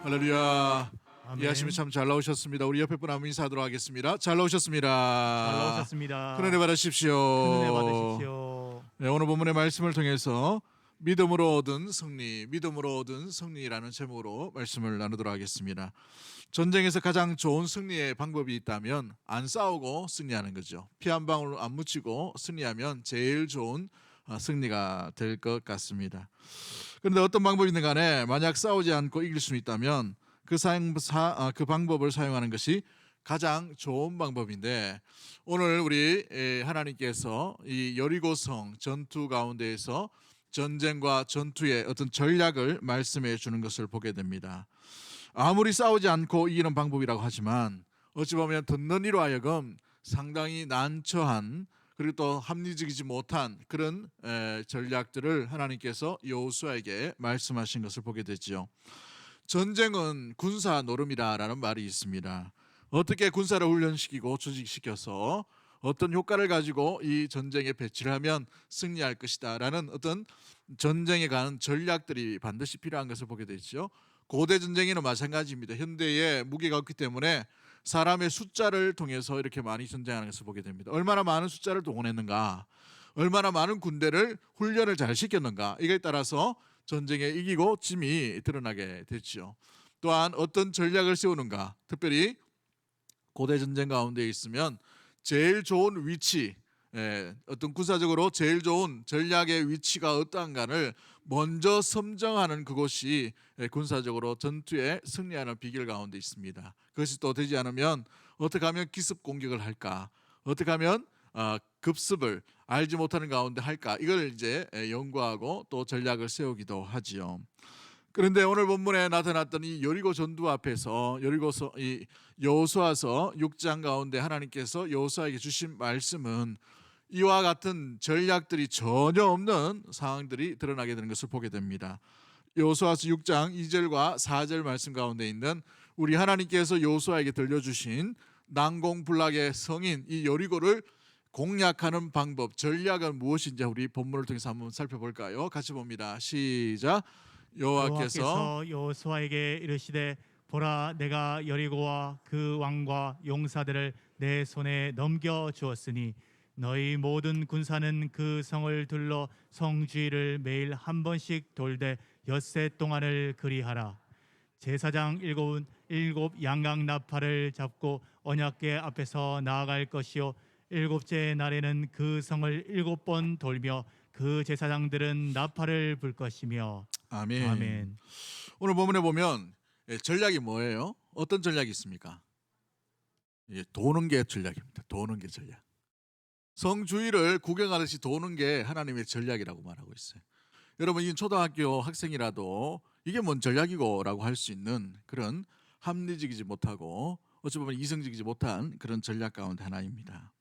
할렐루야. 아멘. 이해하시면 참 잘 나오셨습니다. 우리 옆에 분 한번 인사하도록 하겠습니다. 잘 나오셨습니다. 잘 나오셨습니다. 큰 은혜 받으십시오. 큰 은혜 받으십시오. 네, 오늘 본문의 말씀을 통해서 믿음으로 얻은 승리, 믿음으로 얻은 승리라는 제목으로 말씀을 나누도록 하겠습니다. 전쟁에서 가장 좋은 승리의 방법이 있다면 안 싸우고 승리하는 거죠. 피 한 방울 안 묻히고 승리하면 제일 좋은 승리가 될 것 같습니다. 그런데 어떤 방법이든 간에 만약 싸우지 않고 이길 수 있다면 그 방법을 사용하는 것이 가장 좋은 방법인데, 오늘 우리 하나님께서 이 여리고성 전투 가운데에서 전쟁과 전투의 어떤 전략을 말씀해 주는 것을 보게 됩니다. 아무리 싸우지 않고 이기는 방법이라고 하지만 어찌 보면 듣는 이로 하여금 상당히 난처한, 그리고 또 합리적이지 못한 그런 전략들을 하나님께서 여호수아에게 말씀하신 것을 보게 되지요. 전쟁은 군사 노름이라는 말이 있습니다. 어떻게 군사를 훈련시키고 조직시켜서 어떤 효과를 가지고 이 전쟁에 배치를 하면 승리할 것이다 라는 어떤 전쟁에 관한 전략들이 반드시 필요한 것을 보게 되죠. 고대 전쟁에는 마찬가지입니다. 현대에 무기가 없기 때문에 사람의 숫자를 통해서 이렇게 많이 전쟁하는 것을 보게 됩니다. 얼마나 많은 숫자를 동원했는가, 얼마나 많은 군대를 훈련을 잘 시켰는가, 이거에 따라서 전쟁에 이기고 짐이 드러나게 됐죠. 또한 어떤 전략을 세우는가, 특별히 고대 전쟁 가운데 있으면 제일 좋은 위치, 어떤 군사적으로 제일 좋은 전략의 위치가 어떠한가를 먼저 선정하는 그것이 군사적으로 전투에 승리하는 비결 가운데 있습니다. 그것이 또 되지 않으면 어떻게 하면 기습 공격을 할까, 어떻게 하면 급습을 알지 못하는 가운데 할까, 이걸 이제 연구하고 또 전략을 세우기도 하지요. 그런데 오늘 본문에 나타났던 이 여리고 전투 앞에서 이 여호수아서 6장 가운데 하나님께서 여호수아에게 주신 말씀은 이와 같은 전략들이 전혀 없는 상황들이 드러나게 되는 것을 보게 됩니다. 여호수아서 6장 2절과 4절 말씀 가운데 있는 우리 하나님께서 여호수아에게 들려주신 난공불락의 성인 이 여리고를 공략하는 방법, 전략은 무엇인지 우리 본문을 통해서 한번 살펴볼까요? 같이 봅니다. 시작. 여호와께서 여호수아에게 이르시되 보라, 내가 여리고와 그 왕과 용사들을 내 손에 넘겨 주었으니 너희 모든 군사는 그 성을 둘러 성 주위를 매일 한 번씩 돌되 엿새 동안을 그리하라. 제사장 일곱 양각 나팔을 잡고 언약궤 앞에서 나아갈 것이요 일곱째 날에는 그 성을 7번 돌며 그 제사장들은 나팔을 불 것이며. 아멘. 아멘. 오늘 본문에 보면 전략이 뭐예요? 어떤 전략이 있습니까? 도는 게 전략입니다. 도는 게 전략. 성 주위를 구경하듯이 도는 게 하나님의 전략이라고 말하고 있어요. 여러분, 이 초등학교 학생이라도 이게 뭔 전략이고 라고 할 수 있는 그런 합리적이지 못하고 어찌 보면 이성적이지 못한 그런 전략 가운데 하나입니다.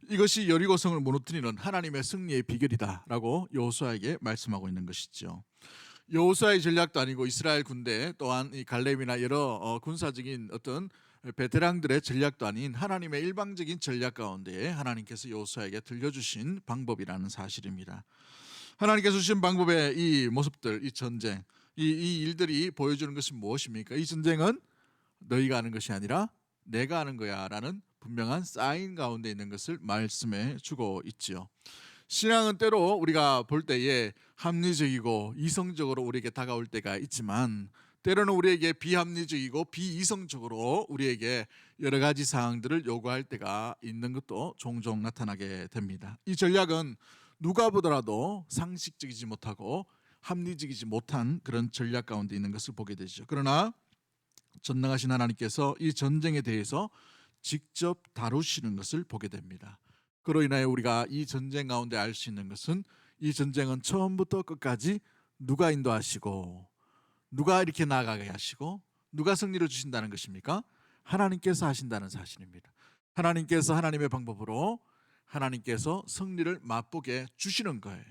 이것이 여리고성을 무너뜨리는 하나님의 승리의 비결이다라고 여호수아에게 말씀하고 있는 것이죠. 여호수아의 전략도 아니고 이스라엘 군대 또한 이 갈렙이나 여러 군사적인 어떤 베테랑들의 전략도 아닌 하나님의 일방적인 전략 가운데 하나님께서 여호수아에게 들려주신 방법이라는 사실입니다. 하나님께서 주신 방법의 이 모습들, 이 전쟁, 이 일들이 보여주는 것이 무엇입니까? 이 전쟁은 너희가 하는 것이 아니라 내가 하는 거야 라는 분명한 사인 가운데 있는 것을 말씀해 주고 있지요. 신앙은 때로 우리가 볼 때에 합리적이고 이성적으로 우리에게 다가올 때가 있지만 때로는 우리에게 비합리적이고 비이성적으로 우리에게 여러 가지 사항들을 요구할 때가 있는 것도 종종 나타나게 됩니다. 이 전략은 누가 보더라도 상식적이지 못하고 합리적이지 못한 그런 전략 가운데 있는 것을 보게 되죠. 그러나 전능하신 하나님께서 이 전쟁에 대해서 직접 다루시는 것을 보게 됩니다. 그로 인하여 우리가 이 전쟁 가운데 알 수 있는 것은 이 전쟁은 처음부터 끝까지 누가 인도하시고 누가 이렇게 나아가게 하시고 누가 승리를 주신다는 것입니까? 하나님께서 하신다는 사실입니다. 하나님께서 하나님의 방법으로 하나님께서 승리를 맛보게 주시는 거예요.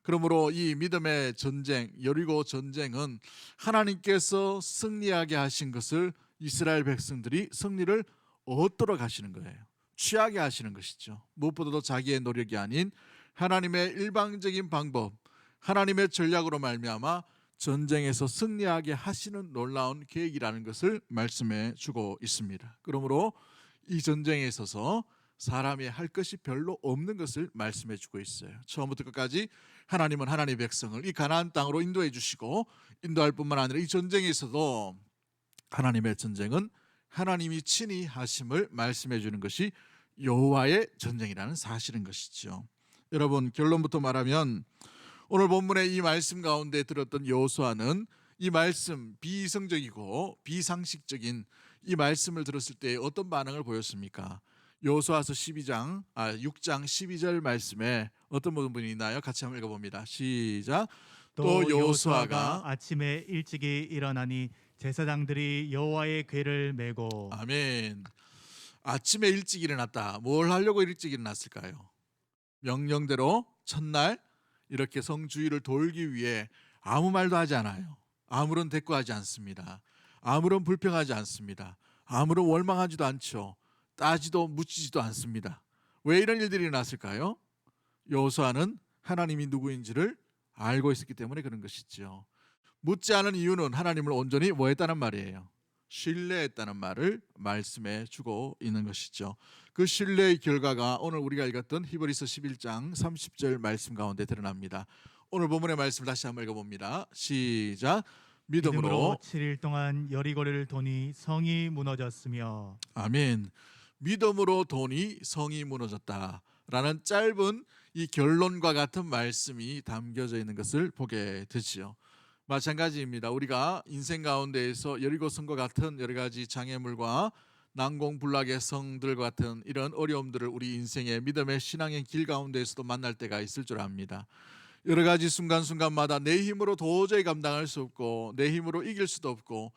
그러므로 이 믿음의 전쟁, 여리고 전쟁은 하나님께서 승리하게 하신 것을 이스라엘 백성들이 승리를 얻도록 하시는 거예요. 취하게 하시는 것이죠. 무엇보다도 자기의 노력이 아닌 하나님의 일방적인 방법, 하나님의 전략으로 말미암아 전쟁에서 승리하게 하시는 놀라운 계획이라는 것을 말씀해 주고 있습니다. 그러므로 이 전쟁에 있어서 사람이 할 것이 별로 없는 것을 말씀해 주고 있어요. 처음부터 끝까지 하나님은 하나님의 백성을 이 가나안 땅으로 인도해 주시고, 인도할 뿐만 아니라 이 전쟁에 있어도 하나님의 전쟁은 하나님이 친히 하심을 말씀해 주는 것이 여호와의 전쟁이라는 사실인 것이죠. 여러분, 결론부터 말하면 오늘 본문의 이 말씀 가운데 들었던 여호수아는 이 말씀, 비이성적이고 비상식적인 이 말씀을 들었을 때 어떤 반응을 보였습니까? 여호수아서 6장 12절 말씀에 어떤 부분이 있나요? 같이 한번 읽어봅니다. 시작. 또 여호수아가 아침에 일찍이 일어나니 제사장들이 여호와의 궤를 메고. 아멘. 아침에 일찍 일어났다. 뭘 하려고 일찍 일어났을까요? 명령대로 첫날 이렇게 성 주위를 돌기 위해 아무 말도 하지 않아요. 아무런 대꾸하지 않습니다. 아무런 불평하지 않습니다. 아무런 원망하지도 않죠. 따지도 묻지도 않습니다. 왜 이런 일들이 일어났을까요? 여호수아는 하나님이 누구인지를 알고 있었기 때문에 그런 것이죠. 묻지 않은 이유는 하나님을 온전히 뭐 했다는 말이에요? 신뢰했다는 말을 말씀해 주고 있는 것이죠. 그 신뢰의 결과가 오늘 우리가 읽었던 히브리서 11장 30절 말씀 가운데 드러납니다. 오늘 본문의 말씀을 다시 한번 읽어봅니다. 시작. 믿음으로 7일 동안 여리고를 도니 성이 무너졌으며. 아멘. 믿음으로 도니 성이 무너졌다라는 짧은 이 결론과 같은 말씀이 담겨져 있는 것을 보게 되지요. 마찬가지입니다. 우리가 인생 가운데에서 여리고성과 같은 여러 가지 장애물과 난공불락의 성들 같은 이런 어려움들을 우리 인생의 믿음의 신앙의 길 가운데에서도 만날 때가 있을 줄 압니다. 여러 가지 순간순간마다 내 힘으로 도저히 감당할 수 없고 내 힘으로 이길 수도 없고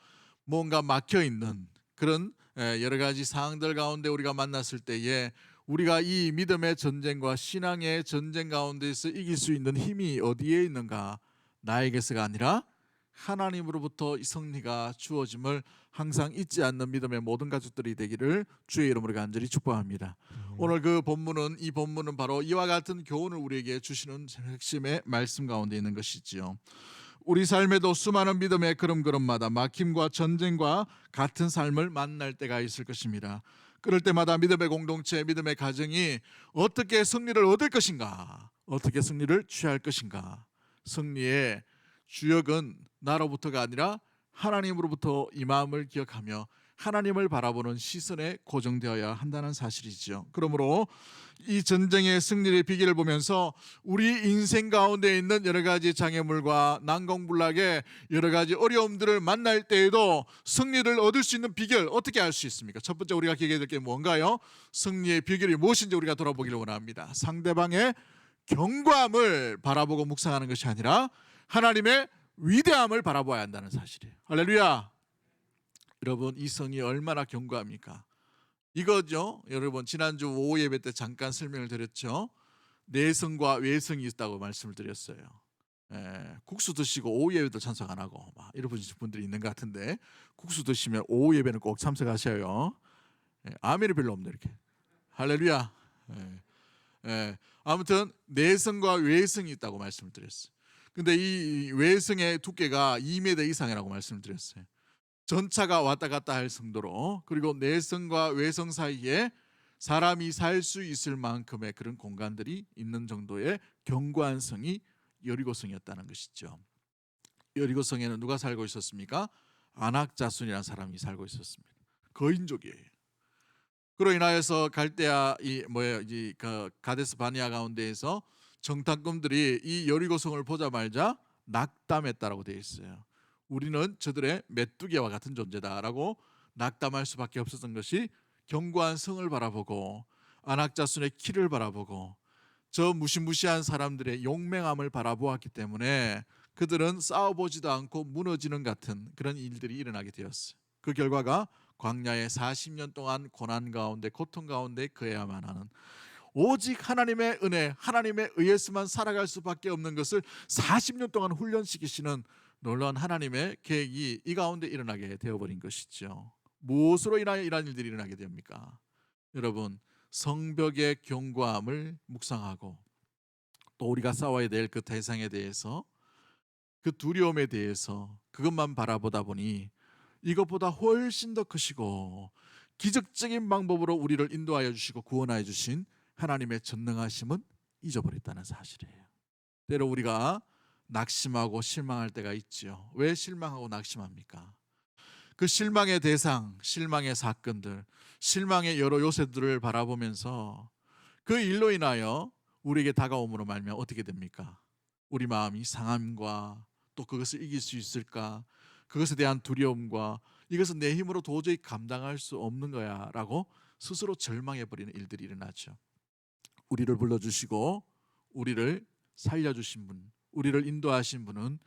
뭔가 막혀 있는 그런 여러 가지 상황들 가운데 우리가 만났을 때에 우리가 이 믿음의 전쟁과 신앙의 전쟁 가운데서 이길 수 있는 힘이 어디에 있는가? 나에게서가 아니라 하나님으로부터 이 승리가 주어짐을 항상 잊지 않는 믿음의 모든 가족들이 되기를 주의 이름으로 간절히 축복합니다. 오늘 이 본문은 바로 이와 같은 교훈을 우리에게 주시는 핵심의 말씀 가운데 있는 것이지요. 우리 삶에도 수많은 믿음의 걸음걸음마다 막힘과 전쟁과 같은 삶을 만날 때가 있을 것입니다. 그럴 때마다 믿음의 공동체, 믿음의 가정이 어떻게 승리를 얻을 것인가, 어떻게 승리를 취할 것인가. 승리의 주역은 나로부터가 아니라 하나님으로부터 임함을 기억하며 하나님을 바라보는 시선에 고정되어야 한다는 사실이죠. 그러므로 이 전쟁의 승리의 비결을 보면서 우리 인생 가운데 있는 여러 가지 장애물과 난공불락의 여러 가지 어려움들을 만날 때에도 승리를 얻을 수 있는 비결 어떻게 알 수 있습니까? 첫 번째 우리가 기억해야 될 게 뭔가요? 승리의 비결이 무엇인지 우리가 돌아보기를 원합니다. 상대방의 견고함을 바라보고 묵상하는 것이 아니라 하나님의 위대함을 바라봐야 한다는 사실이에요. 할렐루야. 여러분, 이 성이 얼마나 견고합니까? 이거죠. 여러분, 지난주 오후 예배 때 잠깐 설명을 드렸죠. 내성과 외성이 있다고 말씀을 드렸어요. 국수 드시고 오후 예배도 참석 안 하고 막 이러신 분들이 있는 것 같은데, 국수 드시면 오후 예배는 꼭 참석하셔요. 아멘이 별로 없네 이렇게. 할렐루야. 아무튼 내성과 외성이 있다고 말씀을 드렸어요. 근데 이 외성의 두께가 2m 이상이라고 말씀을 드렸어요. 전차가 왔다 갔다 할 정도로, 그리고 내성과 외성 사이에 사람이 살 수 있을 만큼의 그런 공간들이 있는 정도의 견고한 성이 여리고성이었다는 것이죠. 여리고성에는 누가 살고 있었습니까? 안악자손이라는 사람이 살고 있었습니다. 거인족이에요. 그로 인하여서 갈대아 가데스 바니아 가운데에서 정탐꾼들이 이 여리고성을 보자마자 낙담했다라고 되어 있어요. 우리는 저들의 메뚜기와 같은 존재다라고 낙담할 수밖에 없었던 것이, 견고한 성을 바라보고 안악자손의 키를 바라보고 저 무시무시한 사람들의 용맹함을 바라보았기 때문에 그들은 싸워보지도 않고 무너지는 같은 그런 일들이 일어나게 되었어요. 그 결과가 광야에 40년 동안 고난 가운데 고통 가운데 거해야만 하는, 오직 하나님의 은혜, 하나님의 의에서만 살아갈 수밖에 없는 것을 40년 동안 훈련시키시는 놀라운 하나님의 계획이 이 가운데 일어나게 되어버린 것이죠. 무엇으로 인하여 이러한 일들이 일어나게 됩니까? 여러분, 성벽의 견고함을 묵상하고 또 우리가 싸워야 될 그 대상에 대해서 그 두려움에 대해서 그것만 바라보다 보니 이것보다 훨씬 더 크시고 기적적인 방법으로 우리를 인도하여 주시고 구원하여 주신 하나님의 전능하심은 잊어버렸다는 사실이에요. 때로 우리가 낙심하고 실망할 때가 있지요. 왜 실망하고 낙심합니까? 그 실망의 대상, 실망의 사건들, 실망의 여러 요새들을 바라보면서 그 일로 인하여 우리에게 다가옴으로 말미암아 어떻게 됩니까? 우리 마음이 상함과 또 그것을 이길 수 있을까? 그것에 대한 두려움과 이것은 내 힘으로 도저히 감당할 수 없는 거야 라고 스스로 절망해버리는 일들이 일어나죠. 우리를 불러주시고 우리를 살려주신 분, 우리를 인도하신 분은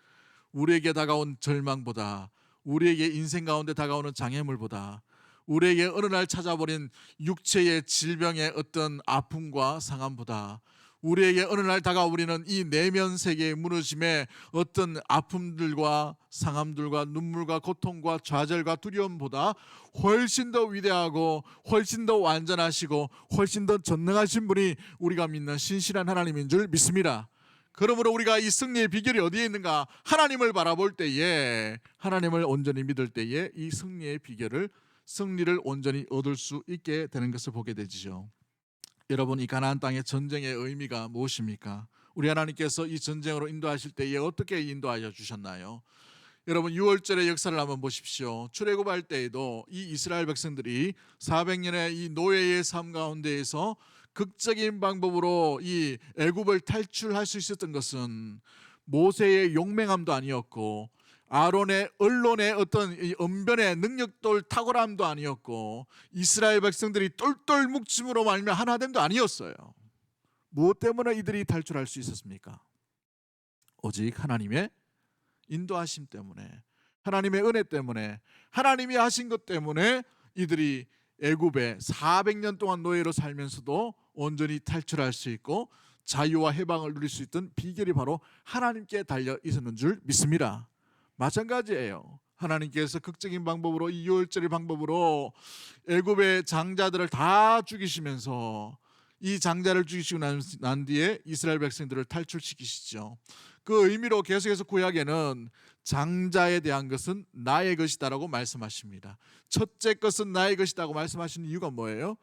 우리에게 다가온 절망보다, 우리에게 인생 가운데 다가오는 장애물보다, 우리에게 어느 날 찾아버린 육체의 질병의 어떤 아픔과 상함보다, 우리에게 어느 날 다가오리는 이 내면 세계의 무너짐의 어떤 아픔들과 상함들과 눈물과 고통과 좌절과 두려움보다 훨씬 더 위대하고 훨씬 더 완전하시고 훨씬 더 전능하신 분이 우리가 믿는 신실한 하나님인 줄 믿습니다. 그러므로 우리가 이 승리의 비결이 어디에 있는가? 하나님을 바라볼 때에, 하나님을 온전히 믿을 때에 이 승리의 비결을, 승리를 온전히 얻을 수 있게 되는 것을 보게 되지요. 여러분, 이 가나안 땅의 전쟁의 의미가 무엇입니까? 우리 하나님께서 이 전쟁으로 인도하실 때에 어떻게 인도하여 주셨나요? 여러분, 6월절의 역사를 한번 보십시오. 출애굽할 때에도 이 이스라엘 백성들이 400년의 이 노예의 삶 가운데에서 극적인 방법으로 이 애굽을 탈출할 수 있었던 것은 모세의 용맹함도 아니었고 아론의 언론의 어떤 이 언변의 능력도 탁월함도 아니었고 이스라엘 백성들이 똘똘 묵침으로 말미암아 하나됨도 아니었어요. 무엇 때문에 이들이 탈출할 수 있었습니까? 오직 하나님의 인도하심 때문에, 하나님의 은혜 때문에, 하나님이 하신 것 때문에 이들이 애굽에 400년 동안 노예로 살면서도 온전히 탈출할 수 있고 자유와 해방을 누릴 수 있던 비결이 바로 하나님께 달려 있었는 줄 믿습니다. 마찬가지예요. 하나님께서 극적인 방법으로, 이 유월절의 방법으로 애굽의 장자들을 다 죽이시면서 이 장자를 죽이시고 난 뒤에 이스라엘 백성들을 탈출시키시죠. 그 의미로 계속해서 구약에는 장자에 대한 것은 나의 것이다라고 말씀하십니다. 첫째 것은 나의 것이다고 말씀하시는 이유가 뭐예요?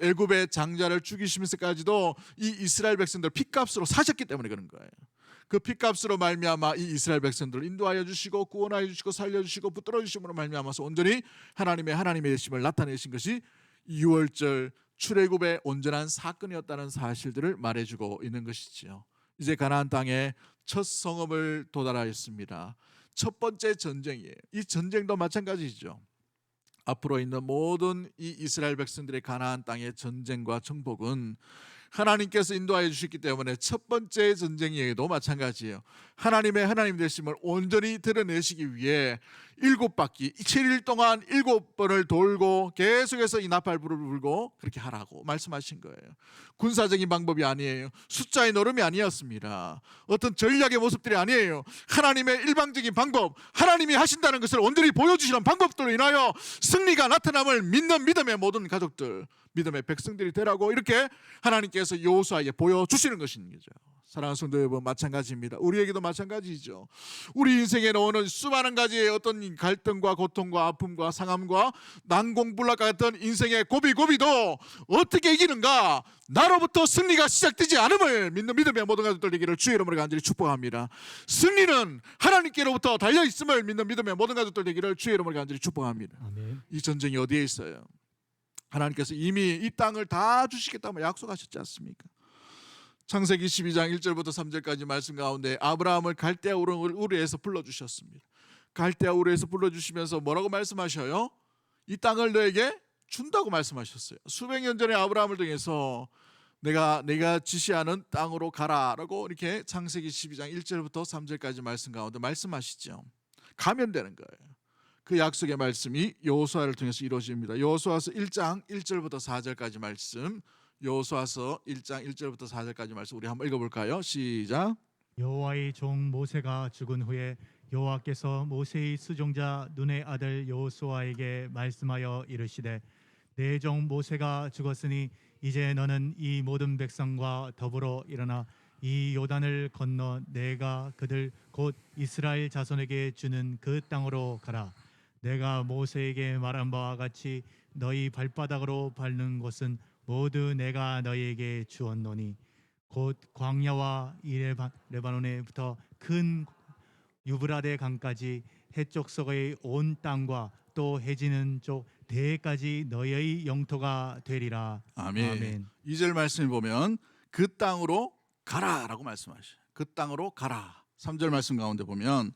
애굽의 장자를 죽이시면서까지도 이 이스라엘 백성들 핏값으로 사셨기 때문에 그런 거예요. 그 핏값으로 말미암아 이 이스라엘 백성들을 인도하여 주시고 구원하여 주시고 살려주시고 붙들어 주심으로 말미암아서 온전히 하나님의 되심을 나타내신 것이 6월절 출애굽의 온전한 사건이었다는 사실들을 말해주고 있는 것이지요. 이제 가나안 땅에 첫 성읍을 도달하였습니다. 첫 번째 전쟁이에요. 이 전쟁도 마찬가지죠. 앞으로 있는 모든 이 이스라엘 백성들의 가나안 땅의 전쟁과 정복은 하나님께서 인도하여 주셨기 때문에 첫 번째 전쟁에도 마찬가지예요. 하나님 되심을 온전히 드러내시기 위해 7바퀴 7일 동안 7번을 돌고 계속해서 이 나팔불을 불고 그렇게 하라고 말씀하신 거예요. 군사적인 방법이 아니에요. 숫자의 노름이 아니었습니다. 어떤 전략의 모습들이 아니에요. 하나님의 일방적인 방법, 하나님이 하신다는 것을 온전히 보여주시는 방법들로 인하여 승리가 나타남을 믿는 믿음의 모든 가족들, 믿음의 백성들이 되라고 이렇게 하나님께서 여호수아에게 보여주시는 것인 거죠. 사랑하는 성도 여러분, 마찬가지입니다. 우리에게도 마찬가지죠. 우리 인생에 오는 수많은 가지의 어떤 갈등과 고통과 아픔과 상함과 난공불락 같은 인생의 고비고비도 어떻게 이기는가? 나로부터 승리가 시작되지 않음을 믿는 믿음의 모든 가족들 되기를 주의 이름으로 간절히 축복합니다. 승리는 하나님께로부터 달려있음을 믿는 믿음의 모든 가족들 되기를 주의 이름으로 간절히 축복합니다. 아멘. 이 전쟁이 어디에 있어요? 하나님께서 이미 이 땅을 다 주시겠다고 약속하셨지 않습니까? 창세기 12장 1절부터 3절까지 말씀 가운데 아브라함을 갈대아 우르에서 불러주셨습니다. 갈대아 우르에서 불러주시면서 뭐라고 말씀하셔요? 이 땅을 너에게 준다고 말씀하셨어요. 수백 년 전에 아브라함을 통해서 내가 지시하는 땅으로 가라라고 이렇게 창세기 12장 1절부터 3절까지 말씀 가운데 말씀하시죠. 가면 되는 거예요. 그 약속의 말씀이 여호수아를 통해서 이루어집니다. 여호수아서 1장 1절부터 4절까지 말씀, 여호수아서 1장 1절부터 4절까지 말씀 우리 한번 읽어볼까요? 시작. 여호와의 종 모세가 죽은 후에 여호와께서 모세의 수종자 눈의 아들 여호수아에게 말씀하여 이르시되 내 종 모세가 죽었으니 이제 너는 이 모든 백성과 더불어 일어나 이 요단을 건너 내가 그들 곧 이스라엘 자손에게 주는 그 땅으로 가라. 내가 모세에게 말한 바와 같이 너희 발바닥으로 밟는 곳은 모두 내가 너희에게 주었노니 곧 광야와 이 레바논에부터 큰 유브라데 강까지 해쪽 서의 온 땅과 또 해지는 쪽 대해까지 너희의 영토가 되리라. 아멘. 아멘. 2절 말씀에 보면 그 땅으로 가라라고 말씀하셔요. 그 땅으로 가라. 3절 말씀 가운데 보면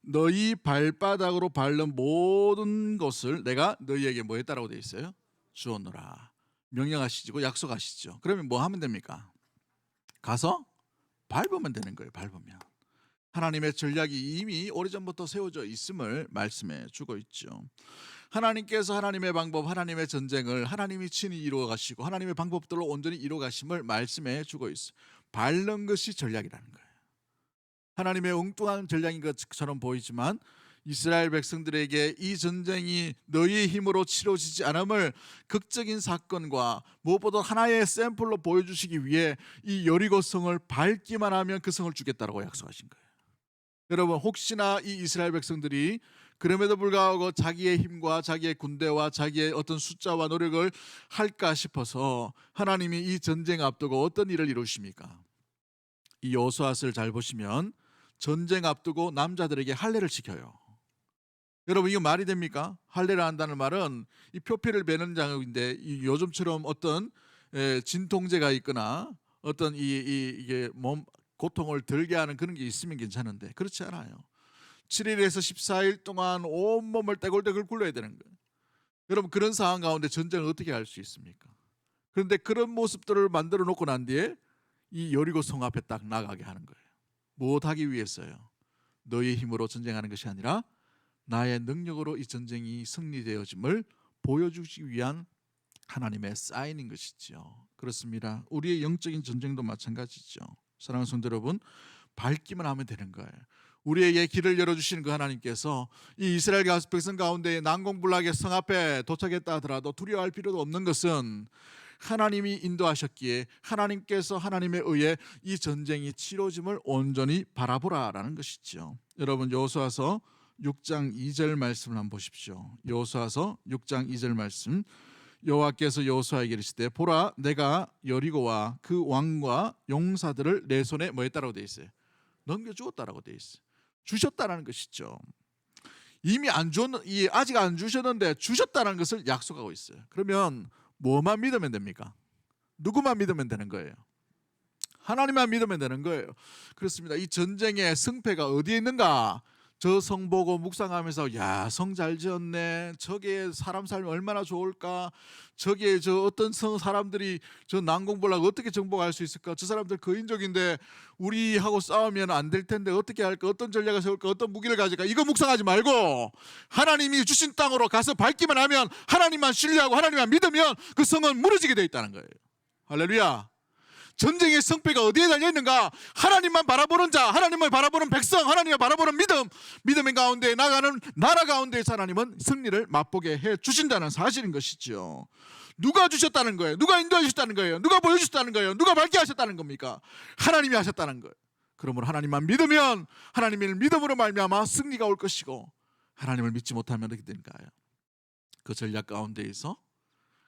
너희 발바닥으로 밟는 모든 것을 내가 너희에게 뭐 했다라고 되어 있어요? 주었노라. 명령하시고 약속하시죠. 그러면 뭐 하면 됩니까? 가서 밟으면 되는 거예요. 밟으면. 하나님의 전략이 이미 오래전부터 세워져 있음을 말씀해 주고 있죠. 하나님께서 하나님의 방법, 하나님의 전쟁을 하나님이 친히 이루어 가시고 하나님의 방법들로 온전히 이루어 가심을 말씀해 주고 있어요. 밟는 것이 전략이라는 거예요. 하나님의 엉뚱한 전략인 것처럼 보이지만 이스라엘 백성들에게 이 전쟁이 너희의 힘으로 치러지지 않음을 극적인 사건과 무엇보다 하나의 샘플로 보여주시기 위해 이 여리고성을 밟기만 하면 그 성을 주겠다라고 약속하신 거예요. 여러분, 혹시나 이 이스라엘 백성들이 그럼에도 불구하고 자기의 힘과 자기의 군대와 자기의 어떤 숫자와 노력을 할까 싶어서 하나님이 이 전쟁 앞두고 어떤 일을 이루십니까? 이 여호수아서를 잘 보시면 전쟁 앞두고 남자들에게 할례를 시켜요. 여러분, 이거 말이 됩니까? 할례를 한다는 말은 이 표피를 베는 장인데 요즘처럼 어떤 진통제가 있거나 어떤 이게 몸 고통을 덜게 하는 그런 게 있으면 괜찮은데 그렇지 않아요. 7일에서 14일 동안 온몸을 떼굴떼굴 굴러야 되는 거예요. 여러분, 그런 상황 가운데 전쟁을 어떻게 할 수 있습니까? 그런데 그런 모습들을 만들어 놓고 난 뒤에 이 여리고 성 앞에 딱 나가게 하는 거예요. 무엇하기 위해서요? 너의 힘으로 전쟁하는 것이 아니라 나의 능력으로 이 전쟁이 승리되어짐을 보여주기 위한 하나님의 사인인 것이죠. 그렇습니다. 우리의 영적인 전쟁도 마찬가지죠. 사랑하는 성도 여러분, 밟기만 하면 되는 거예요. 우리에게 길을 열어주시는 그 하나님께서 이 이스라엘 백성 가운데 난공불락의 성 앞에 도착했다 하더라도 두려워할 필요도 없는 것은 하나님이 인도하셨기에 하나님께서 하나님에 의해 이 전쟁이 치러짐을 온전히 바라보라라는 것이죠. 여러분, 여호수아서 6장 2절 말씀을 한번 보십시오. 여호수아서 6장 2절 말씀. 여호와께서 여호수아에게 이르시되 보라 내가 여리고와 그 왕과 용사들을 내 손에 뭐 했다라고 되어 있어요? 넘겨주었다라고 되어 있어요. 주셨다라는 것이죠. 이미 아직 안 주셨는데 주셨다는 것을 약속하고 있어요. 그러면 뭐만 믿으면 됩니까? 누구만 믿으면 되는 거예요? 하나님만 믿으면 되는 거예요. 그렇습니다. 이 전쟁의 승패가 어디에 있는가? 저 성 보고 묵상하면서 야, 성 잘 지었네. 저게 사람 살면 얼마나 좋을까? 저게 저 어떤 성 사람들이 저 난공불락 어떻게 정복할 수 있을까? 저 사람들 거인족인데 우리하고 싸우면 안 될 텐데 어떻게 할까? 어떤 전략을 세울까? 어떤 무기를 가질까? 이거 묵상하지 말고 하나님이 주신 땅으로 가서 밟기만 하면, 하나님만 신뢰하고 하나님만 믿으면 그 성은 무너지게 되어 있다는 거예요. 할렐루야. 전쟁의 성패가 어디에 달려있는가? 하나님만 바라보는 자, 하나님을 바라보는 백성, 하나님을 바라보는 믿음의 가운데 나가는 나라 가운데에서 하나님은 승리를 맛보게 해주신다는 사실인 것이죠. 누가 주셨다는 거예요? 누가 인도하셨다는 거예요? 누가 보여주셨다는 거예요? 누가 밝게 하셨다는 겁니까? 하나님이 하셨다는 거예요. 그러므로 하나님만 믿으면 하나님을 믿음으로 말미암아 승리가 올 것이고, 하나님을 믿지 못하면 어떻게 될까요? 그 전략 가운데에서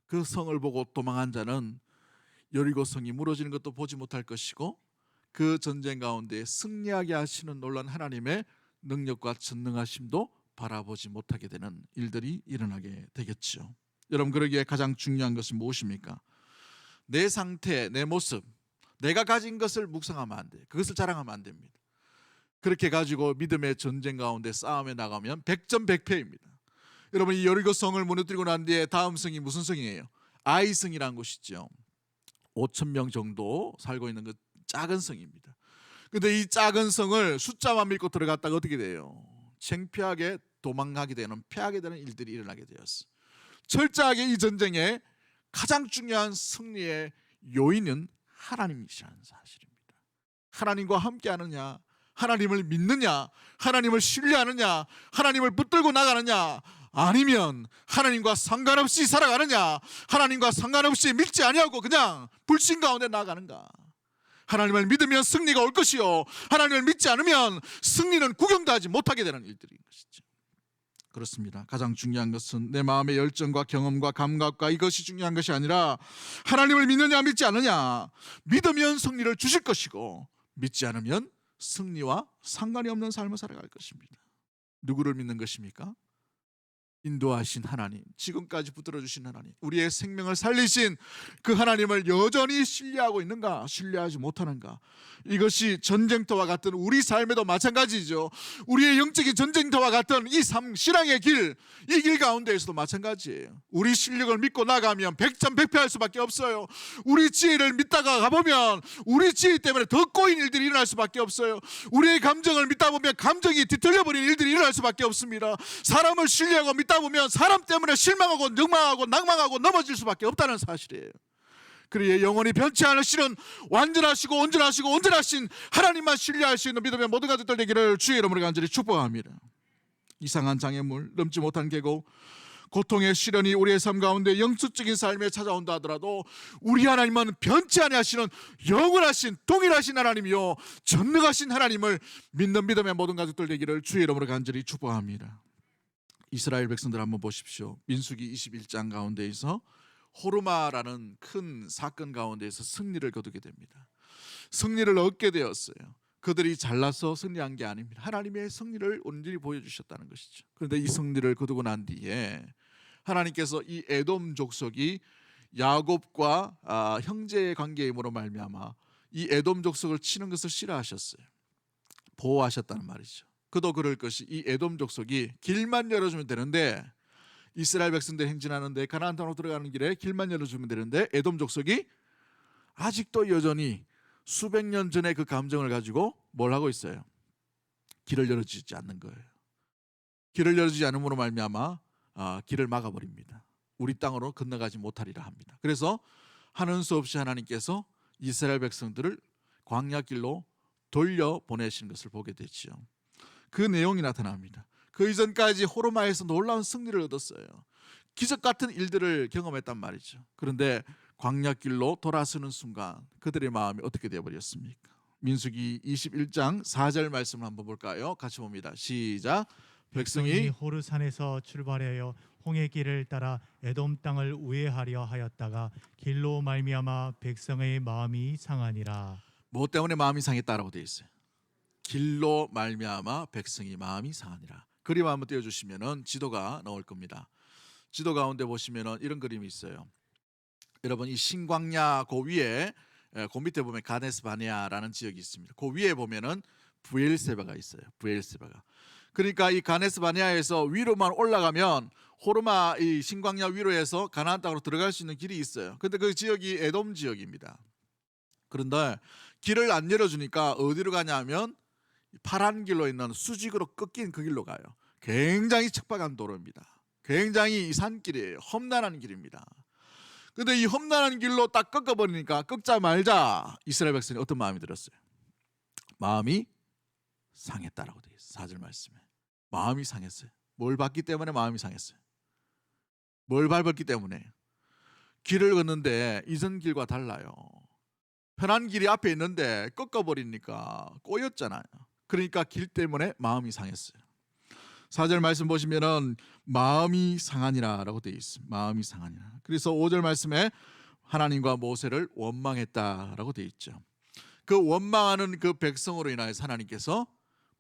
그 성을 보고 도망한 자는 여리고 성이 무너지는 것도 보지 못할 것이고, 그 전쟁 가운데 승리하게 하시는 놀라운 하나님의 능력과 전능하심도 바라보지 못하게 되는 일들이 일어나게 되겠죠. 여러분, 그러기에 가장 중요한 것은 무엇입니까? 내 상태, 내 모습, 내가 가진 것을 묵상하면 안 돼요. 그것을 자랑하면 안 됩니다. 그렇게 가지고 믿음의 전쟁 가운데 싸움에 나가면 100점100패입니다. 여러분, 이 여리고 성을 무너뜨리고 난 뒤에 다음 성이 무슨 성이에요? 아이성이라는 곳이죠. 5,000명 정도 살고 있는 그 작은 성입니다. 그런데 이 작은 성을 숫자만 믿고 들어갔다가 어떻게 돼요? 창피하게 도망가게 되는, 패하게 되는 일들이 일어나게 되었어요. 철저하게 이 전쟁의 가장 중요한 승리의 요인은 하나님이시라는 사실입니다. 하나님과 함께하느냐, 하나님을 믿느냐, 하나님을 신뢰하느냐, 하나님을 붙들고 나가느냐, 아니면 하나님과 상관없이 살아가느냐, 하나님과 상관없이 믿지 아니하고 그냥 불신 가운데 나아가는가. 하나님을 믿으면 승리가 올 것이요, 하나님을 믿지 않으면 승리는 구경도 하지 못하게 되는 일들인 것이죠. 그렇습니다. 가장 중요한 것은 내 마음의 열정과 경험과 감각과 이것이 중요한 것이 아니라 하나님을 믿느냐 믿지 않느냐. 믿으면 승리를 주실 것이고 믿지 않으면 승리와 상관이 없는 삶을 살아갈 것입니다. 누구를 믿는 것입니까? 인도하신 하나님, 지금까지 붙들어 주신 하나님, 우리의 생명을 살리신 그 하나님을 여전히 신뢰하고 있는가, 신뢰하지 못하는가. 이것이 전쟁터와 같은 우리 삶에도 마찬가지죠. 우리의 영적인 전쟁터와 같은 이 신앙의 길, 이 길 가운데에서도 마찬가지예요. 우리 실력을 믿고 나가면 백전백패할 수밖에 없어요. 우리 지혜를 믿다가 가보면 우리 지혜 때문에 더 꼬인 일들이 일어날 수밖에 없어요. 우리의 감정을 믿다 보면 감정이 뒤틀려버린 일들이 일어날 수밖에 없습니다. 사람을 신뢰하고 믿다 보면 사람 때문에 실망하고 낭망하고 넘어질 수밖에 없다는 사실이에요. 그리고 영원히 변치 않으시는 완전하시고 온전하신 하나님만 신뢰할 수 있는 믿음의 모든 가족들 되기를 주의 이름으로 간절히 축복합니다. 이상한 장애물, 넘지 못한 계곡, 고통의 시련이 우리의 삶 가운데 영적인 삶에 찾아온다 하더라도 우리 하나님은 변치 아니하시는 영원하신 동일하신 하나님이요 전능하신 하나님을 믿는 믿음의 모든 가족들 되기를 주의 이름으로 간절히 축복합니다. 이스라엘 백성들 한번 보십시오. 민수기 21장 가운데에서 호르마라는 큰 사건 가운데에서 승리를 거두게 됩니다. 승리를 얻게 되었어요. 그들이 잘나서 승리한 게 아닙니다. 하나님의 승리를 온전히 보여주셨다는 것이죠. 그런데 이 승리를 거두고 난 뒤에 하나님께서 이 에돔 족속이 야곱과 형제의 관계임으로 말미암아 이 에돔 족속을 치는 것을 싫어하셨어요. 보호하셨다는 말이죠. 그도 그럴 것이 이 에돔 족속이 길만 열어주면 되는데, 이스라엘 백성들 행진하는데 가나안 땅으로 들어가는 길에 길만 열어주면 되는데 에돔 족속이 아직도 여전히 수백 년 전의 그 감정을 가지고 뭘 하고 있어요? 길을 열어주지 않는 거예요. 길을 열어주지 않음으로 말미암아 길을 막아버립니다. 우리 땅으로 건너가지 못하리라 합니다. 그래서 하는 수 없이 하나님께서 이스라엘 백성들을 광야길로 돌려보내신 것을 보게 되죠. 그 내용이 나타납니다. 그 이전까지 호르마에서 놀라운 승리를 얻었어요. 기적 같은 일들을 경험했단 말이죠. 그런데 광야길로 돌아서는 순간 그들의 마음이 어떻게 되어버렸습니까? 민수기 21장 4절 말씀을 한번 볼까요? 같이 봅니다. 시작. 백성이 호르산에서 출발하여 홍해 길을 따라 에돔 땅을 우회하려 하였다가 길로 말미암아 백성의 마음이 상하니라. 뭐 때문에 마음이 상했다라고 되어 있어요? 길로 말미암아 백성이 마음이 상하니라. 그림 한번 띄워주시면 지도가 나올 겁니다. 지도 가운데 보시면 이런 그림이 있어요. 여러분, 이 신광야 그 위에, 그 밑에 보면 가데스 바네아라는 지역이 있습니다. 그 위에 보면은 브엘세바가 있어요. 브엘세바가. 그러니까 이 가데스 바네아에서 위로만 올라가면 호르마 이 신광야 위로에서 가나안 땅으로 들어갈 수 있는 길이 있어요. 근데 그 지역이 에돔 지역입니다. 그런데 길을 안 열어주니까 어디로 가냐면 파란 길로 있는 수직으로 꺾인 그 길로 가요. 굉장히 척박한 도로입니다. 굉장히 산길이에요. 험난한 길입니다. 근데 이 험난한 길로 딱 꺾어버리니까 꺾자 말자 이스라엘 백성이 어떤 마음이 들었어요? 마음이 상했다라고 되어 있어요. 4절 말씀에 마음이 상했어요. 뭘 봤기 때문에 마음이 상했어요? 뭘 밟았기 때문에? 길을 걷는데 이전 길과 달라요. 편한 길이 앞에 있는데 꺾어버리니까 꼬였잖아요. 그러니까 길 때문에 마음이 상했어요. 4절 말씀 보시면은 마음이 상하니라라고 되어 있습니다. 마음이 상하니라. 그래서 5절 말씀에 하나님과 모세를 원망했다라고 되어 있죠. 그 원망하는 그 백성으로 인하여서 하나님께서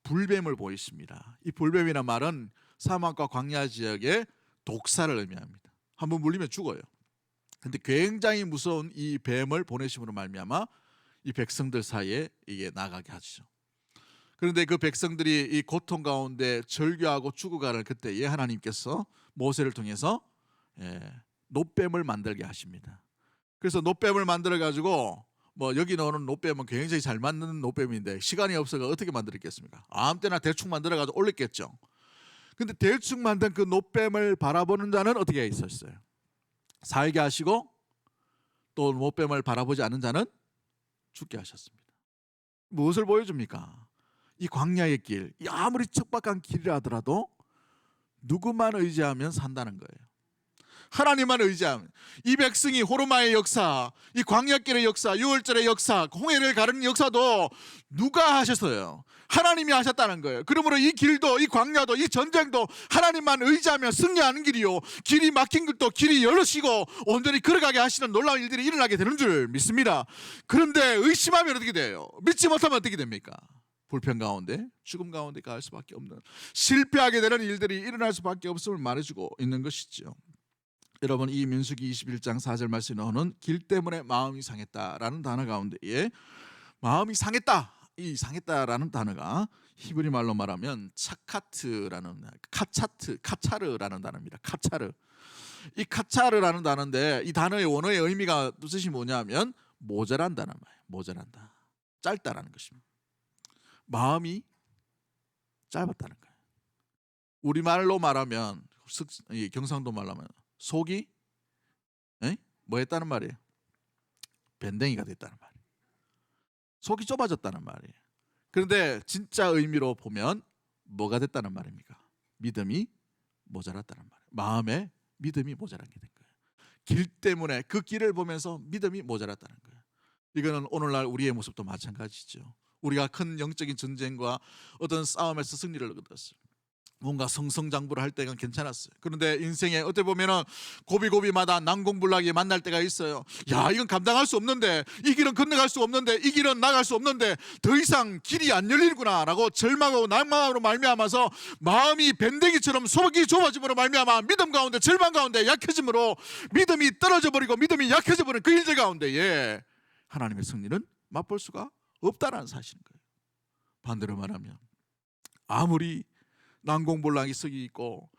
불뱀을 보이십니다. 이 불뱀이란 말은 사막과 광야 지역의 독사를 의미합니다. 한번 물리면 죽어요. 근데 굉장히 무서운 이 뱀을 보내심으로 말미암아 이 백성들 사이에 이게 나가게 하죠. 그런데 그 백성들이 이 고통 가운데 절규하고 죽어가는 그때에 하나님께서 모세를 통해서 놋뱀을 만들게 하십니다. 그래서 놋뱀을 만들어 가지고 뭐 여기 나오는 놋뱀은 굉장히 잘 만드는 놋뱀인데 시간이 없어서 어떻게 만들었겠습니까? 아무 때나 대충 만들어 가지고 올렸겠죠. 근데 대충 만든 그 놋뱀을 바라보는 자는 어떻게 있었어요? 살게 하시고 또 놋뱀을 바라보지 않는 자는 죽게 하셨습니다. 무엇을 보여줍니까? 이 광야의 길, 이 아무리 척박한 길이라 하더라도 누구만 의지하면 산다는 거예요. 하나님만 의지하면 이 백성이 호르마의 역사, 이 광야길의 역사, 유월절의 역사, 홍해를 가르는 역사도 누가 하셨어요? 하나님이 하셨다는 거예요. 그러므로 이 길도, 이 광야도, 이 전쟁도 하나님만 의지하며 승리하는 길이요, 길이 막힌 것도 길이 열으시고 온전히 걸어가게 하시는 놀라운 일들이 일어나게 되는 줄 믿습니다. 그런데 의심하면 어떻게 돼요? 믿지 못하면 어떻게 됩니까? 불편 가운데, 죽음 가운데 갈 수밖에 없는, 실패하게 되는 일들이 일어날 수밖에 없음을 말해주고 있는 것이죠. 여러분, 이 민수기 21장 4절 말씀에 나오는 길 때문에 마음이 상했다라는 단어 가운데에 마음이 상했다, 이 상했다라는 단어가 히브리 말로 말하면 카차르라는 단어입니다. 카차르. 이 카차르라는 단어인데 이 단어의 원어의 의미가 뜻이 뭐냐면 모자란다는 말이에요. 모자란다, 짧다라는 것입니다. 마음이 짧았다는 거예요. 우리말로 말하면, 경상도 말로 하면 속이 뭐 했다는 말이에요? 밴댕이가 됐다는 말이에요. 속이 좁아졌다는 말이에요. 그런데 진짜 의미로 보면 뭐가 됐다는 말입니까? 믿음이 모자랐다는 말이에요. 마음에 믿음이 모자란 게 된 거예요. 길 때문에, 그 길을 보면서 믿음이 모자랐다는 거예요. 이거는 오늘날 우리의 모습도 마찬가지죠. 우리가 큰 영적인 전쟁과 어떤 싸움에서 승리를 얻었어요. 뭔가 성성장부를 할 때가 괜찮았어요. 그런데 인생에 어떻게 보면은 고비고비마다 난공불락이 만날 때가 있어요. 야, 이건 감당할 수 없는데, 이 길은 건너갈 수 없는데, 이 길은 나갈 수 없는데, 더 이상 길이 안 열리구나 라고 절망하고 난망으로 말미암아서 마음이 밴댕이처럼 속이 좁아짐으로 말미암아 믿음 가운데, 절망 가운데 약해짐으로 믿음이 떨어져 버리고 믿음이 약해져 버린 그 일들 가운데에 하나님의 승리는 맛볼 수가 없다라는 사실인 거예요. 반대로 말하면 아무리 난공불락이 썩이 있고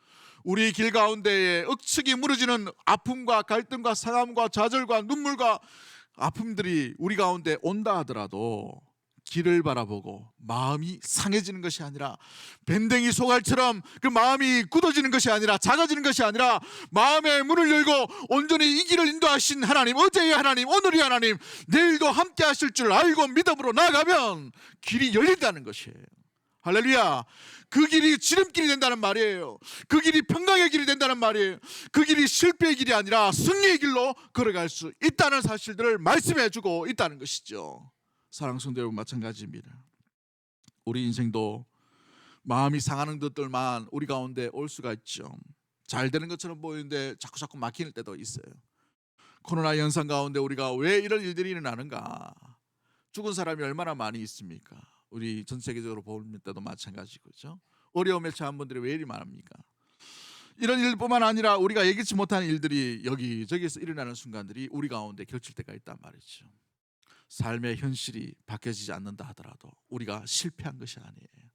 우리 길 가운데에 억측이 무너지는 아픔과 갈등과 상함과 좌절과 눈물과 아픔들이 우리 가운데 온다 하더라도 길을 바라보고 마음이 상해지는 것이 아니라, 밴댕이 소갈처럼 그 마음이 굳어지는 것이 아니라, 작아지는 것이 아니라 마음의 문을 열고 온전히 이 길을 인도하신 하나님, 어제의 하나님, 오늘의 하나님, 내일도 함께 하실 줄 알고 믿음으로 나아가면 길이 열린다는 것이에요. 할렐루야. 그 길이 지름길이 된다는 말이에요. 그 길이 평강의 길이 된다는 말이에요. 그 길이 실패의 길이 아니라 승리의 길로 걸어갈 수 있다는 사실들을 말씀해 주고 있다는 것이죠. 사랑하는 성도 여러분, 마찬가지입니다. 우리 인생도 마음이 상하는 것들만 우리 가운데 올 수가 있죠. 잘 되는 것처럼 보이는데 자꾸 막히는 때도 있어요. 코로나 현상 가운데 우리가 왜 이런 일들이 일어나는가? 죽은 사람이 얼마나 많이 있습니까? 우리 전 세계적으로 볼 때도 마찬가지죠. 어려움에 처한 분들이 왜 이리 많습니까? 이런 일뿐만 아니라 우리가 예기치 못한 일들이 여기저기서 일어나는 순간들이 우리 가운데 겹칠 때가 있단 말이죠. 삶의 현실이 바뀌어지지 않는다 하더라도 우리가 실패한 것이 아니에요.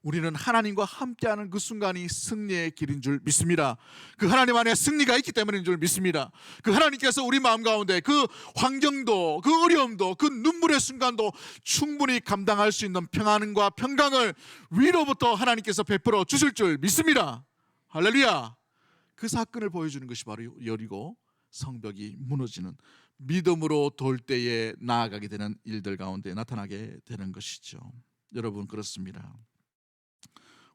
우리는 하나님과 함께하는 그 순간이 승리의 길인 줄 믿습니다. 그 하나님 안에 승리가 있기 때문인 줄 믿습니다. 그 하나님께서 우리 마음 가운데 그 환경도, 그 어려움도, 그 눈물의 순간도 충분히 감당할 수 있는 평안과 평강을 위로부터 하나님께서 베풀어 주실 줄 믿습니다. 할렐루야. 그 사건을 보여주는 것이 바로 여리고 성벽이 무너지는, 믿음으로 돌 때에 나아가게 되는 일들 가운데 나타나게 되는 것이죠. 여러분, 그렇습니다.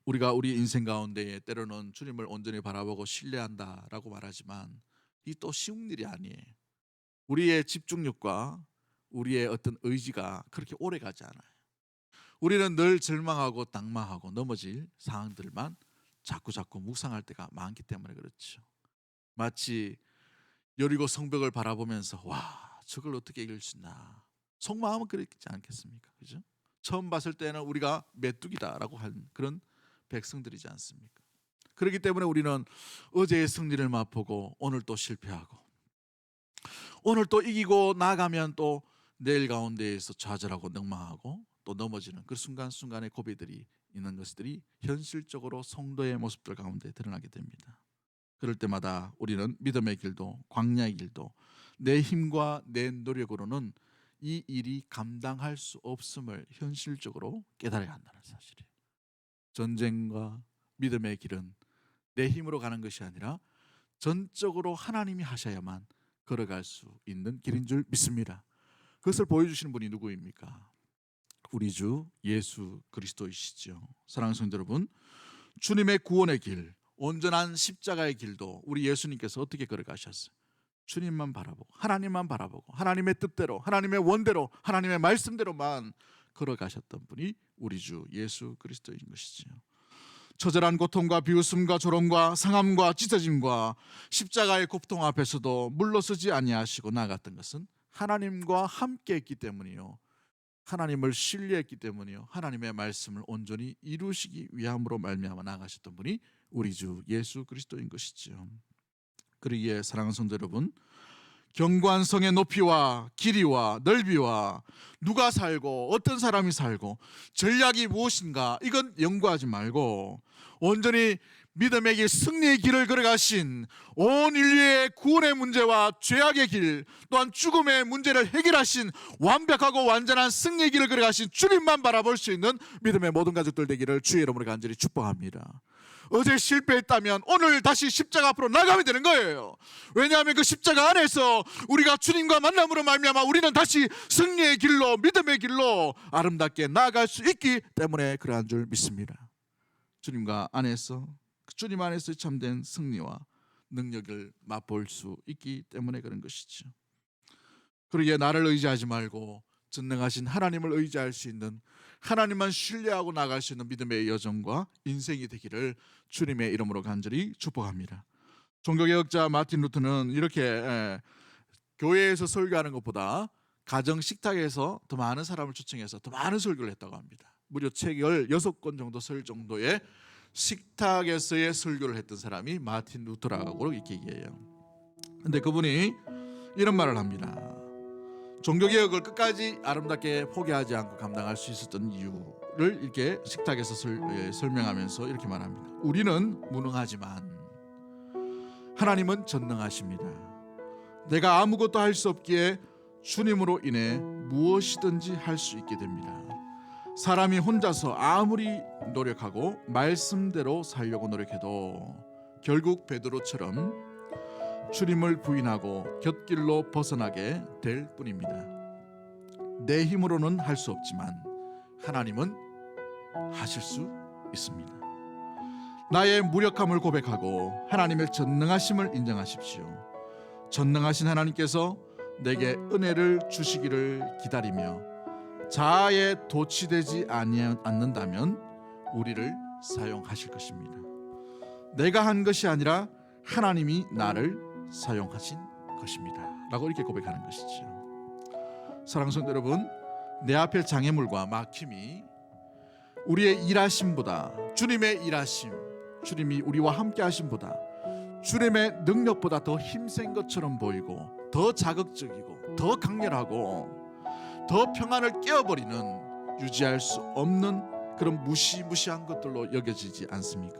우리가 우리 인생 가운데 때로는 주님을 온전히 바라보고 신뢰한다라고 말하지만 이 또 쉬운 일이 아니에요. 우리의 집중력과 우리의 어떤 의지가 그렇게 오래 가지 않아요. 우리는 늘 절망하고 낙망하고 넘어질 상황들만 자꾸 묵상할 때가 많기 때문에 그렇죠. 마치 여리고 성벽을 바라보면서 와, 저걸 어떻게 이길 수 있나, 속마음은 그렇지 않겠습니까? 그죠? 처음 봤을 때는 우리가 메뚜기다라고 한 그런 백성들이지 않습니까? 그렇기 때문에 우리는 어제의 승리를 맛보고 오늘 또 실패하고, 오늘 또 이기고 나가면 또 내일 가운데에서 좌절하고 넉망하고 또 넘어지는 그 순간순간의 고비들이 있는 것들이 현실적으로 성도의 모습들 가운데 드러나게 됩니다. 그럴 때마다 우리는 믿음의 길도 광야의 길도 내 힘과 내 노력으로는 이 일이 감당할 수 없음을 현실적으로 깨달아야 한다는 사실이에요. 전쟁과 믿음의 길은 내 힘으로 가는 것이 아니라 전적으로 하나님이 하셔야만 걸어갈 수 있는 길인 줄 믿습니다. 그것을 보여주시는 분이 누구입니까? 우리 주 예수 그리스도이시죠. 사랑하는 성도 여러분, 주님의 구원의 길, 온전한 십자가의 길도 우리 예수님께서 어떻게 걸어가셨어요? 주님만 바라보고 하나님만 바라보고 하나님의 뜻대로 하나님의 원대로 하나님의 말씀대로만 걸어가셨던 분이 우리 주 예수 그리스도인 것이지요. 처절한 고통과 비웃음과 조롱과 상함과 찢어짐과 십자가의 고통 앞에서도 물러서지 아니하시고 나아갔던 것은 하나님과 함께 했기 때문이요, 하나님을 신뢰했기 때문이요, 하나님의 말씀을 온전히 이루시기 위함으로 말미암아 나아가셨던 분이 우리 주 예수 그리스도인 것이지요. 그러기에 사랑하는 성도 여러분, 견고한 성의 높이와 길이와 넓이와 누가 살고 어떤 사람이 살고 전략이 무엇인가, 이건 연구하지 말고 온전히 믿음의 길, 승리의 길을 걸어가신, 온 인류의 구원의 문제와 죄악의 길, 또한 죽음의 문제를 해결하신 완벽하고 완전한 승리의 길을 걸어가신 주님만 바라볼 수 있는 믿음의 모든 가족들 되기를 주의 이름으로 간절히 축복합니다. 어제 실패했다면 오늘 다시 십자가 앞으로 나가면 되는 거예요. 왜냐하면 그 십자가 안에서 우리가 주님과 만남으로 말미암아 우리는 다시 승리의 길로, 믿음의 길로 아름답게 나아갈 수 있기 때문에 그러한 줄 믿습니다. 주님과 안에서, 주님 안에서 참된 승리와 능력을 맛볼 수 있기 때문에 그런 것이죠. 그러기에 나를 의지하지 말고 전능하신 하나님을 의지할 수 있는, 하나님만 신뢰하고 나갈 수 있는 믿음의 여정과 인생이 되기를 주님의 이름으로 간절히 축복합니다. 종교개혁자 마틴 루터는 이렇게 교회에서 설교하는 것보다 가정 식탁에서 더 많은 사람을 초청해서 더 많은 설교를 했다고 합니다. 무려 책 16권 정도 설 정도의 식탁에서의 설교를 했던 사람이 마틴 루터라고 이렇게 얘기해요. 근데 그분이 이런 말을 합니다. 종교개혁을 끝까지 아름답게 포기하지 않고 감당할 수 있었던 이유를 이렇게 식탁에서 설명하면서 이렇게 말합니다. 우리는 무능하지만 하나님은 전능하십니다. 내가 아무것도 할 수 없기에 주님으로 인해 무엇이든지 할 수 있게 됩니다. 사람이 혼자서 아무리 노력하고 말씀대로 살려고 노력해도 결국 베드로처럼 주님을 부인하고 곁길로 벗어나게 될 뿐입니다. 내 힘으로는 할 수 없지만 하나님은 하실 수 있습니다. 나의 무력함을 고백하고 하나님의 전능하심을 인정하십시오. 전능하신 하나님께서 내게 은혜를 주시기를 기다리며 자아에 도취되지 않는다면 우리를 사용하실 것입니다. 내가 한 것이 아니라 하나님이 나를 사용하신 것입니다 라고 이렇게 고백하는 것이죠. 사랑하는 성도 여러분, 내 앞에 장애물과 막힘이 우리의 일하심보다, 주님의 일하심, 주님이 우리와 함께 하심보다, 주님의 능력보다 더 힘센 것처럼 보이고 더 자극적이고 더 강렬하고 더 평안을 깨어버리는, 유지할 수 없는 그런 무시무시한 것들로 여겨지지 않습니까?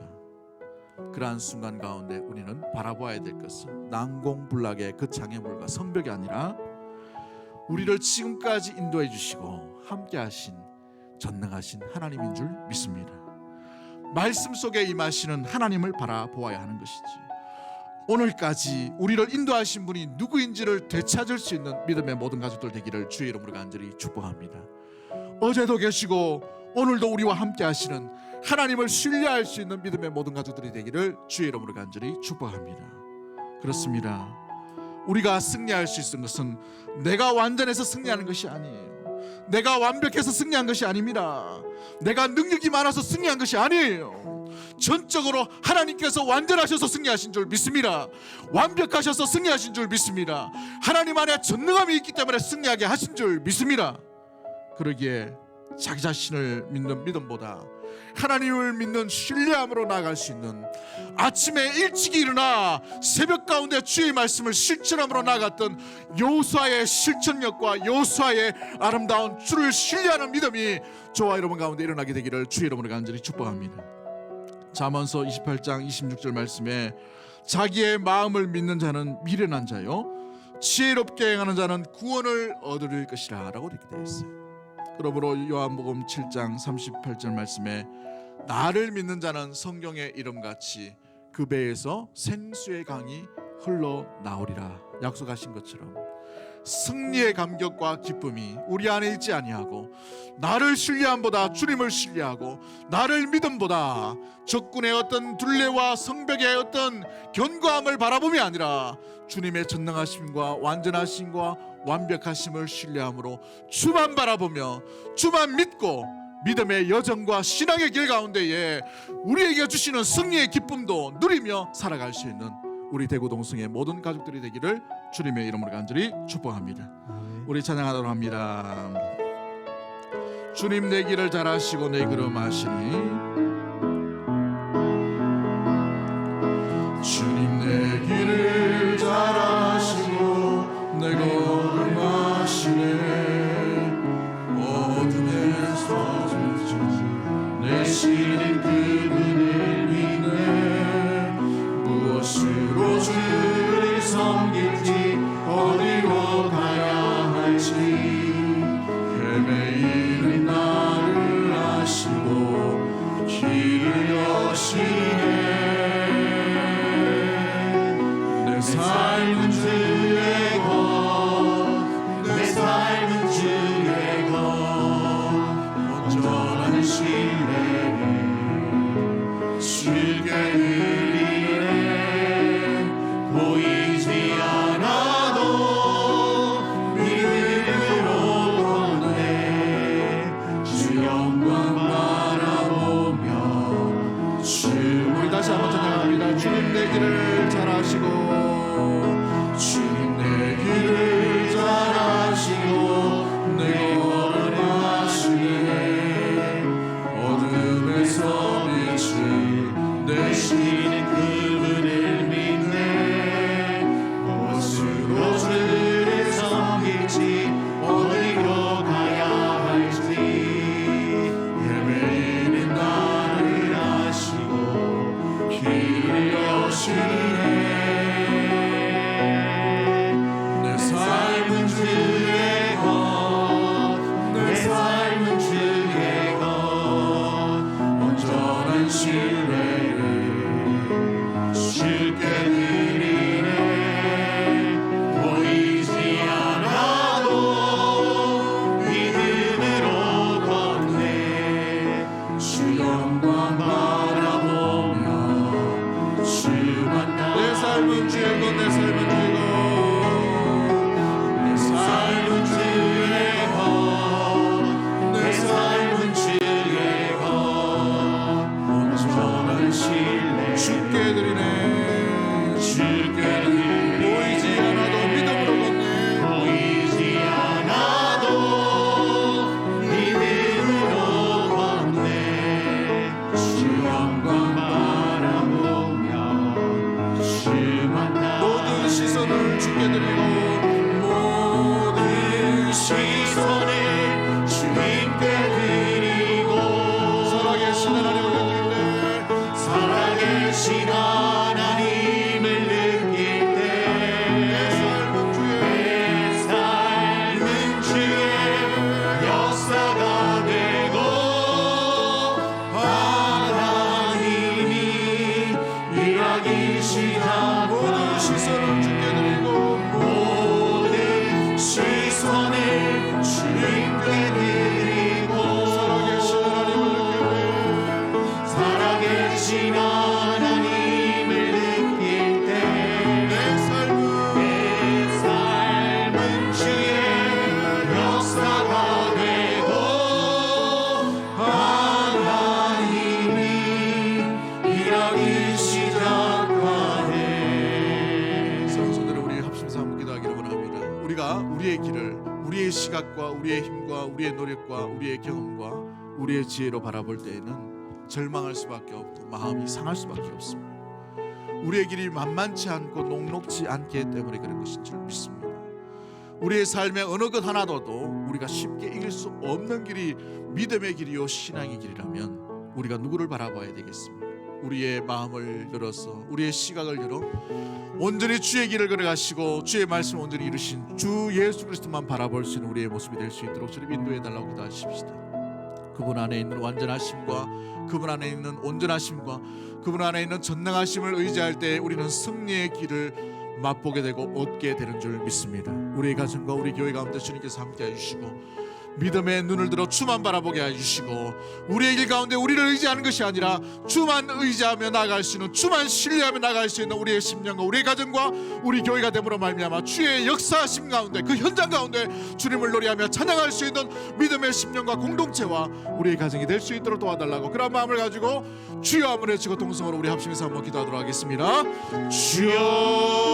그러한 순간 가운데 우리는 바라보아야 될 것은 난공불락의 그 장애물과 성벽이 아니라 우리를 지금까지 인도해 주시고 함께 하신 전능하신 하나님인 줄 믿습니다. 말씀 속에 임하시는 하나님을 바라보아야 하는 것이지, 오늘까지 우리를 인도하신 분이 누구인지를 되찾을 수 있는 믿음의 모든 가족들 되기를 주의 이름으로 간절히 축복합니다. 어제도 계시고 오늘도 우리와 함께 하시는 하나님을 신뢰할 수 있는 믿음의 모든 가족들이 되기를 주의 이름으로 간절히 축복합니다. 그렇습니다. 우리가 승리할 수 있는 것은 내가 완전해서 승리하는 것이 아니에요. 내가 완벽해서 승리한 것이 아닙니다. 내가 능력이 많아서 승리한 것이 아니에요. 전적으로 하나님께서 완전하셔서 승리하신 줄 믿습니다. 완벽하셔서 승리하신 줄 믿습니다. 하나님 안에 전능함이 있기 때문에 승리하게 하신 줄 믿습니다. 그러기에 자기 자신을 믿는 믿음보다 하나님을 믿는 신뢰함으로 나아갈 수 있는, 아침에 일찍이 일어나 새벽 가운데 주의 말씀을 실천함으로 나아갔던 여호수아의 실천력과 여호수아의 아름다운 주를 신뢰하는 믿음이 저와 여러분 가운데 일어나게 되기를 주의 이름으로 간절히 축복합니다. 잠언서 28장 26절 말씀에 자기의 마음을 믿는 자는 미련한 자요 지혜롭게 행하는 자는 구원을 얻을 것이라 라고 이렇게 되어 있어요. 그러므로 요한복음 7장 38절 말씀에 나를 믿는 자는 성경의 이름같이 그 배에서 생수의 강이 흘러나오리라 약속하신 것처럼 승리의 감격과 기쁨이 우리 안에 있지 아니하고 나를 신뢰함보다 주님을 신뢰하고 나를 믿음보다 적군의 어떤 둘레와 성벽의 어떤 견고함을 바라봄이 아니라 주님의 전능하심과 완전하심과 완벽하심을 신뢰함으로 주만 바라보며 주만 믿고 믿음의 여정과 신앙의 길 가운데에 우리에게 주시는 승리의 기쁨도 누리며 살아갈 수 있는 우리 대구 동성의 모든 가족들이 되기를 주님의 이름으로 간절히 축복합니다. 우리 찬양하도록 합니다. 주님 내 길을 잘 아시고 내 걸음 아시니 주님 내 길을 잘 아시고 내 걸음 아시네 어둠에서 내시는 그분을 믿네 무엇으로 주를 섬길지 어디로 가야 할지 헤매이는 나를 아시고 길을 여시네 내 삶은 주의 것내 삶은 주의 것 온전한 신뢰를 주께 드리네 보이지 않아도 믿음으로 걷네 주 영광 바라보며 우리 다시 한번 찬양합니다. 주님 내 길을 잘 아시고 주님 내 길을 잘 아시고 내 걸음 아시네 어둠에서 빛을 내시는 그분을 믿네 무엇으로 주를 섬길지 어디로 가야 할지 헤매이는 나를 아시고 길을 여시네 내 삶은 주의 것내 삶은 주의 것 온전한 신뢰를 주께 드리네 보이지 않아도 믿음으로 걷네 주 영광 바라보며 주만 내 삶은 주의 것 내 삶은 주의 것 내 삶은 주의 것내 삶은 주의 것 온전한 신뢰 주께 드리네 주께 드리네 보이지 않아도 믿음으로 걷네 보이지 않아도 믿음으로 걷네 주 영광 바라보며 주만 모든 시선을 주께 드리고 모든 시선을 주님께 드리고 살아계신 하나님을 느낄 때 살아계신 하나님을 느낄 때 내 삶은 주의 역사가 되고 하나님이 일하기 시작 모든 시선을 주께 드리고 모든 시선을 주님께 드리고 살아계신 하나님을 느낄 때 내 삶은 주의 역사가 되고 하나님이 일하기 시작하네. 성도들 우리 합심해서 한번 기도하기를 원합니다. 우리가 우리의 길을 우리의 시각과 우리의 힘과 우리의 노력과 우리의 경험과 우리의 지혜로 바라볼 때에는 절망할 수밖에 없고 마음이 상할 수밖에 없습니다. 우리의 길이 만만치 않고 녹록지 않기 때문에 그런 것인 줄 믿습니다. 우리의 삶의 어느 것 하나도 우리가 쉽게 이길 수 없는 길이 믿음의 길이요 신앙의 길이라면 우리가 누구를 바라봐야 되겠습니까? 우리의 마음을 열어서 우리의 시각을 열어 온전히 주의 길을 걸어가시고 주의 말씀을 온전히 이루신 주 예수 그리스도만 바라볼 수 있는 우리의 모습이 될 수 있도록 주님 인도해 달라고 기도하십시다. 그분 안에 있는 완전하심과 그분 안에 있는 온전하심과 그분 안에 있는 전능하심을 의지할 때 우리는 승리의 길을 맛보게 되고 얻게 되는 줄 믿습니다. 우리의 가정과 우리 교회 가운데 주님께서 함께해 주시고 믿음의 눈을 들어 주만 바라보게 해주시고 우리의 길 가운데 우리를 의지하는 것이 아니라 주만 의지하며 나아갈 수 있는, 주만 신뢰하며 나아갈 수 있는 우리의 심령과 우리의 가정과 우리 교회가 됨으로 말미암아 주의 역사하심 가운데, 그 현장 가운데 주님을 노래하며 찬양할 수 있는 믿음의 심령과 공동체와 우리의 가정이 될 수 있도록 도와달라고, 그런 마음을 가지고 주여 한번 외치고 동성으로 우리 합심해서 한번 기도하도록 하겠습니다. 주여.